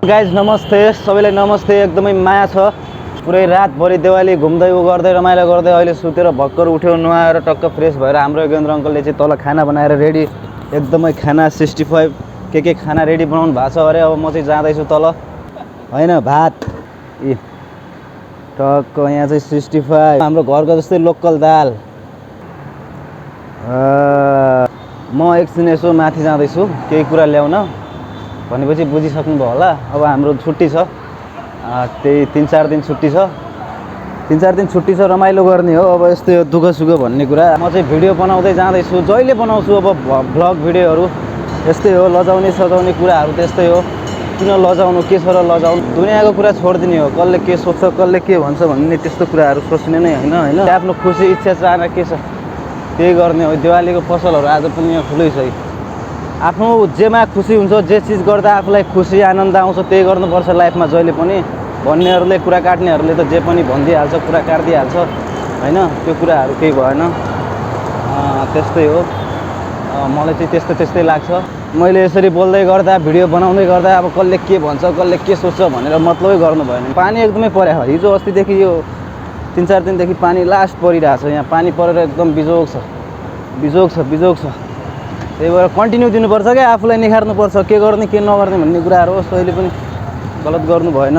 Guys नमस्ते, सबैलाई नमस्ते। एकदमै माया छ। पुरै रातभरि देवाली घुम्दै गर्दै रमाइलो गर्दै अहिले सुतेर भर्खर उठ्यो, नुहाएर टक्क फ्रेस भएर हाम्रो योगेन्द्र अङ्कलले चाहिँ तल खाना बनाएर रेडी, एकदमै खाना 65 के खाना रेडी बनाउनु भएको छ अरे। अब म चाहिँ जाँदैछु तल, होइन भात टक्क यहाँ चाहिँ 65 हाम्रो घरको जस्तै लोकल दाल। म एकछिन यसो माथि जाँदैछु केही कुरा ल्याउन भनेपछि बुझिसक्नुभयो होला। अब हाम्रो छुट्टी छ, त्यही 3-4 दिन छुट्टी छ, 3-4 दिन छुट्टी छ, रमाइलो गर्ने हो। अब यस्तै हो दुःख सुख भन्ने कुरा। म चाहिँ भिडियो बनाउँदै जाँदैछु, जहिले बनाउँछु अब भ्लग भिडियोहरू। यस्तै हो, लजाउने सजाउने कुराहरू त्यस्तै हो। किन लजाउनु, के छ र लजाउनु, दुनियाँको कुरा छोडिदिने हो। कसले के सोच्छ, कसले के भन्छ भन्ने त्यस्तो कुराहरू सोच्ने नै होइन। आफ्नो खुसी इच्छा चाहना के छ त्यही गर्ने हो। दिवालीको पसलहरू आज पनि यहाँ खुलै छ। आफ्नो जेमा खुसी हुन्छ, जे चिज गर्दा आफूलाई खुसी आनन्द आउँछ त्यही गर्नुपर्छ लाइफमा जहिले पनि। भन्नेहरूले, कुरा काट्नेहरूले त जे पनि भनिदिइहाल्छ, कुरा काटिदिइहाल्छ होइन। त्यो कुराहरू केही भएन, त्यस्तै हो। मलाई चाहिँ त्यस्तै लाग्छ। मैले यसरी बोल्दै गर्दा, भिडियो बनाउँदै गर्दा अब कसले के भन्छ, कसले के सोच्छ भनेर मतलबै गर्नु भएन। पानी एकदमै पऱ्यो, हिजो अस्तिदेखि यो 3-4 दिनदेखि पानी लास्ट परिरहेको छ। यहाँ पानी परेर एकदम बिजोग छ। त्यही भएर कन्टिन्यू दिनुपर्छ क्या, आफूलाई निखार्नुपर्छ के गर्ने के नगर्ने भन्ने कुराहरू हो। तैँले पनि गलत गर्नु भएन।